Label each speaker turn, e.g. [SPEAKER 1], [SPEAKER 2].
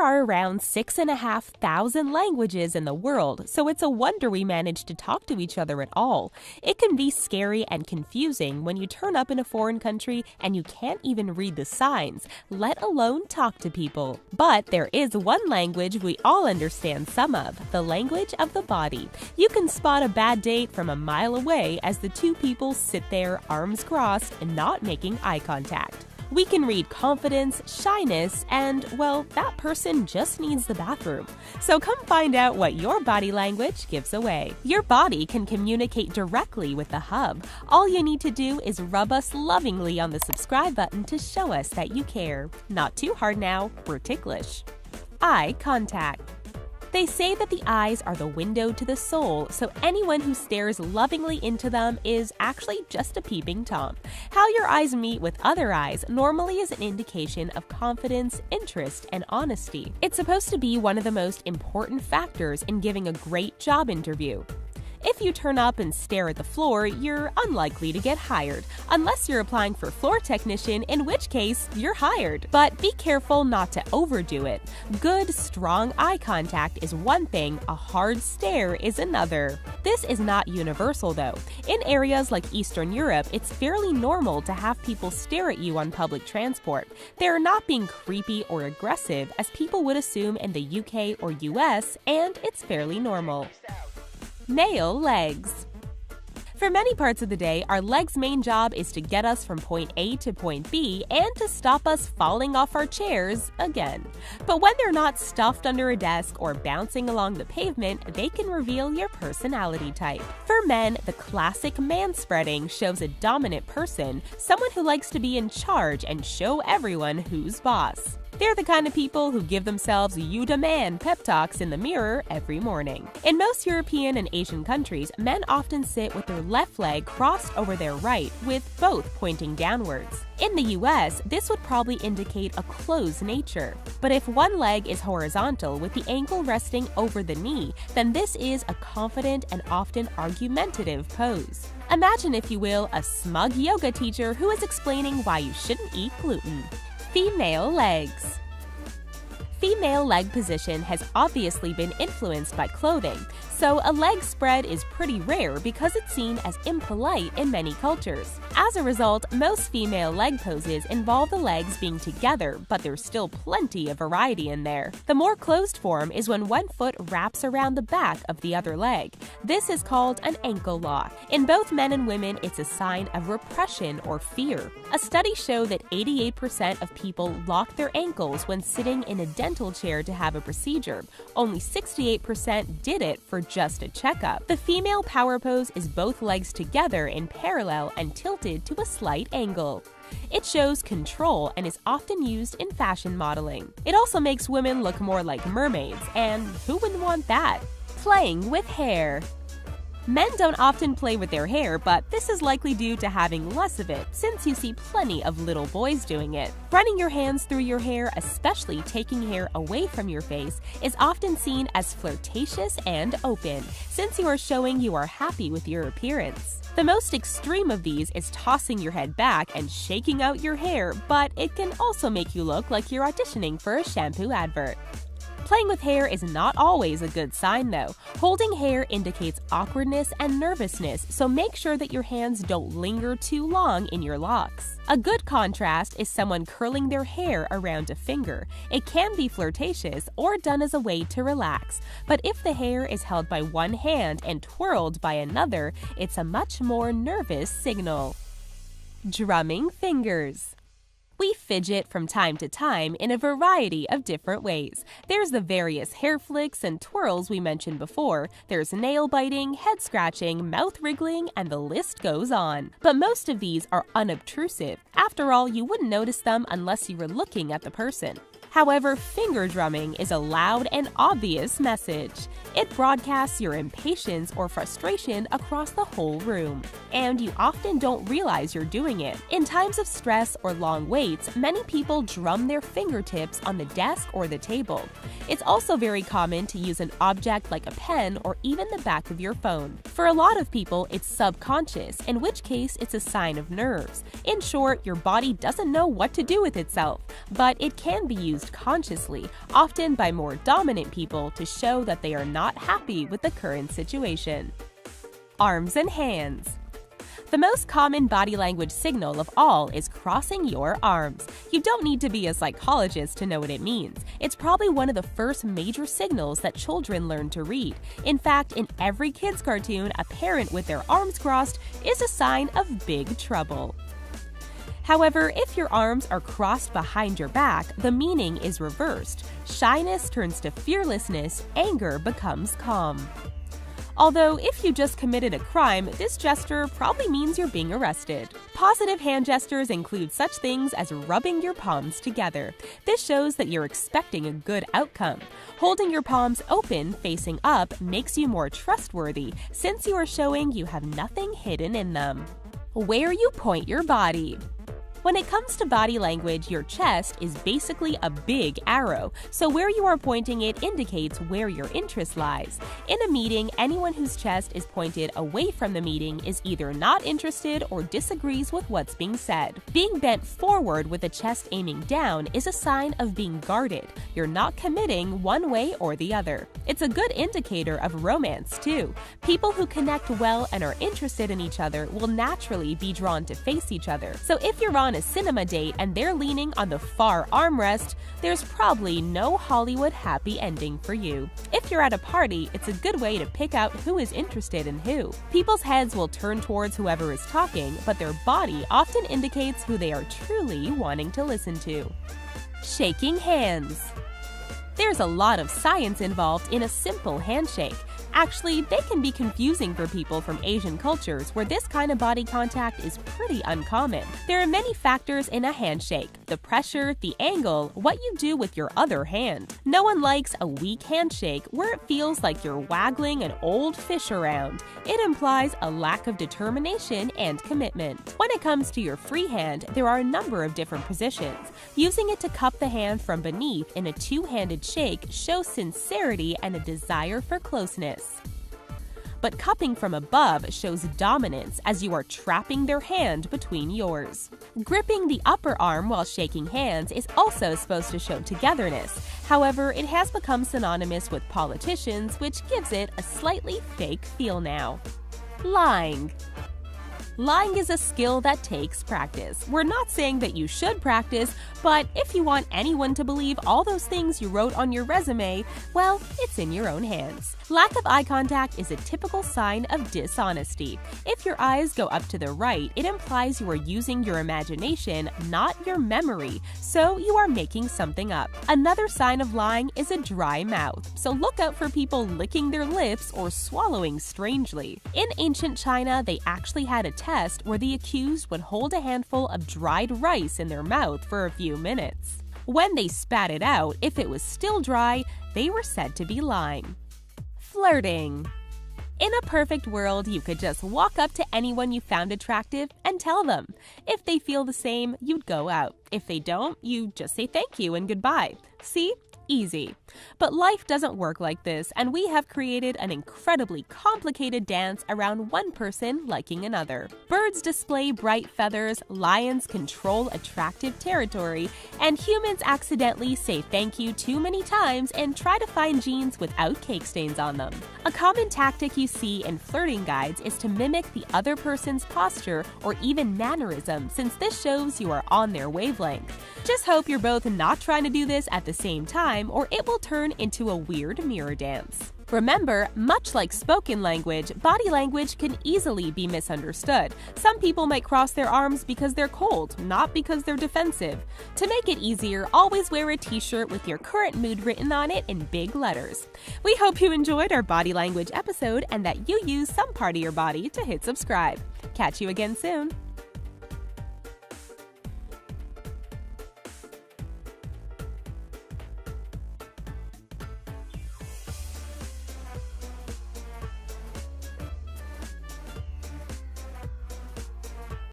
[SPEAKER 1] are around 6,500 languages in the world, so it's a wonder we manage to talk to each other at all. It can be scary and confusing when you turn up in a foreign country and you can't even read the signs, let alone talk to people. But there is one language we all understand some of, the language of the body. You can spot a bad date from a mile away as the two people sit there, arms crossed, and not making eye contact. We can read confidence, shyness, and, well, that person just needs the bathroom. So come find out what your body language gives away. Your body can communicate directly with the hub. All you need to do is rub us lovingly on the subscribe button to show us that you care. Not too hard now, we're ticklish. Eye contact. They say that the eyes are the window to the soul, so anyone who stares lovingly into them is actually just a peeping Tom. How your eyes meet with other eyes normally is an indication of confidence, interest, and honesty. It's supposed to be one of the most important factors in giving a great job interview. If you turn up and stare at the floor, you're unlikely to get hired, unless you're applying for floor technician, in which case you're hired. But be careful not to overdo it. Good, strong eye contact is one thing, a hard stare is another. This is not universal though. In areas like Eastern Europe, it's fairly normal to have people stare at you on public transport. They're not being creepy or aggressive as people would assume in the UK or US, and it's fairly normal. Nail legs. For many parts of the day, our legs' main job is to get us from point A to point B and to stop us falling off our chairs again. But when they're not stuffed under a desk or bouncing along the pavement, they can reveal your personality type. For men, the classic manspreading shows a dominant person, someone who likes to be in charge and show everyone who's boss. They're the kind of people who give themselves "you da man" pep talks in the mirror every morning. In most European and Asian countries, men often sit with their left leg crossed over their right, with both pointing downwards. In the US, this would probably indicate a closed nature. But if one leg is horizontal with the ankle resting over the knee, then this is a confident and often argumentative pose. Imagine, if you will, a smug yoga teacher who is explaining why you shouldn't eat gluten. Female legs. Female leg position has obviously been influenced by clothing, so a leg spread is pretty rare because it's seen as impolite in many cultures. As a result, most female leg poses involve the legs being together, but there's still plenty of variety in there. The more closed form is when one foot wraps around the back of the other leg. This is called an ankle lock. In both men and women, it's a sign of repression or fear. A study showed that 88% of people lock their ankles when sitting in a dental chair to have a procedure. Only 68% did it for just a checkup. The female power pose is both legs together in parallel and tilted to a slight angle. It shows control and is often used in fashion modeling. It also makes women look more like mermaids, and who wouldn't want that? Playing with hair. Men don't often play with their hair, but this is likely due to having less of it, since you see plenty of little boys doing it. Running your hands through your hair, especially taking hair away from your face, is often seen as flirtatious and open, since you are showing you are happy with your appearance. The most extreme of these is tossing your head back and shaking out your hair, but it can also make you look like you're auditioning for a shampoo advert. Playing with hair is not always a good sign though. Holding hair indicates awkwardness and nervousness, so make sure that your hands don't linger too long in your locks. A good contrast is someone curling their hair around a finger. It can be flirtatious or done as a way to relax, but if the hair is held by one hand and twirled by another, it's a much more nervous signal. Drumming fingers. We fidget from time to time in a variety of different ways. There's the various hair flicks and twirls we mentioned before. There's nail biting, head scratching, mouth wriggling, and the list goes on. But most of these are unobtrusive. After all, you wouldn't notice them unless you were looking at the person. However, finger drumming is a loud and obvious message. It broadcasts your impatience or frustration across the whole room, and you often don't realize you're doing it. In times of stress or long waits, many people drum their fingertips on the desk or the table. It's also very common to use an object like a pen or even the back of your phone. For a lot of people, it's subconscious, in which case it's a sign of nerves. In short, your body doesn't know what to do with itself, but it can be used consciously, often by more dominant people, to show that they are not happy with the current situation. Arms and hands. The most common body language signal of all is crossing your arms. You don't need to be a psychologist to know what it means. It's probably one of the first major signals that children learn to read. In fact, in every kid's cartoon, a parent with their arms crossed is a sign of big trouble. However, if your arms are crossed behind your back, the meaning is reversed. Shyness turns to fearlessness, anger becomes calm. Although, if you just committed a crime, this gesture probably means you're being arrested. Positive hand gestures include such things as rubbing your palms together. This shows that you're expecting a good outcome. Holding your palms open, facing up, makes you more trustworthy, since you are showing you have nothing hidden in them. Where you point your body. When it comes to body language, your chest is basically a big arrow, so where you are pointing it indicates where your interest lies. In a meeting, anyone whose chest is pointed away from the meeting is either not interested or disagrees with what's being said. Being bent forward with the chest aiming down is a sign of being guarded. You're not committing one way or the other. It's a good indicator of romance, too. People who connect well and are interested in each other will naturally be drawn to face each other. So if you're on a cinema date and they're leaning on the far armrest, there's probably no Hollywood happy ending for you. If you're at a party, it's a good way to pick out who is interested in who. People's heads will turn towards whoever is talking, but their body often indicates who they are truly wanting to listen to. Shaking hands. There's a lot of science involved in a simple handshake. Actually, they can be confusing for people from Asian cultures where this kind of body contact is pretty uncommon. There are many factors in a handshake: the pressure, the angle, what you do with your other hand. No one likes a weak handshake where it feels like you're waggling an old fish around. It implies a lack of determination and commitment. When it comes to your free hand, there are a number of different positions. Using it to cup the hand from beneath in a two-handed shake shows sincerity and a desire for closeness. But cupping from above shows dominance as you are trapping their hand between yours. Gripping the upper arm while shaking hands is also supposed to show togetherness. However, it has become synonymous with politicians, which gives it a slightly fake feel now. Lying. Lying is a skill that takes practice. We're not saying that you should practice, but if you want anyone to believe all those things you wrote on your resume, well, it's in your own hands. Lack of eye contact is a typical sign of dishonesty. If your eyes go up to the right, it implies you are using your imagination, not your memory, so you are making something up. Another sign of lying is a dry mouth, so look out for people licking their lips or swallowing strangely. In ancient China, they actually had a test where the accused would hold a handful of dried rice in their mouth for a few minutes. When they spat it out, if it was still dry, they were said to be lying. Flirting. In a perfect world, you could just walk up to anyone you found attractive and tell them. If they feel the same, you'd go out. If they don't, you just say thank you and goodbye. See? Easy. But life doesn't work like this, and we have created an incredibly complicated dance around one person liking another. Birds display bright feathers, lions control attractive territory, and humans accidentally say thank you too many times and try to find jeans without cake stains on them. A common tactic you see in flirting guides is to mimic the other person's posture or even mannerism, since this shows you are on their wavelength. Just hope you're both not trying to do this at the same time, or it will turn into a weird mirror dance. Remember, much like spoken language, body language can easily be misunderstood. Some people might cross their arms because they're cold, not because they're defensive. To make it easier, always wear a t-shirt with your current mood written on it in big letters. We hope you enjoyed our body language episode and that you use some part of your body to hit subscribe. Catch you again soon.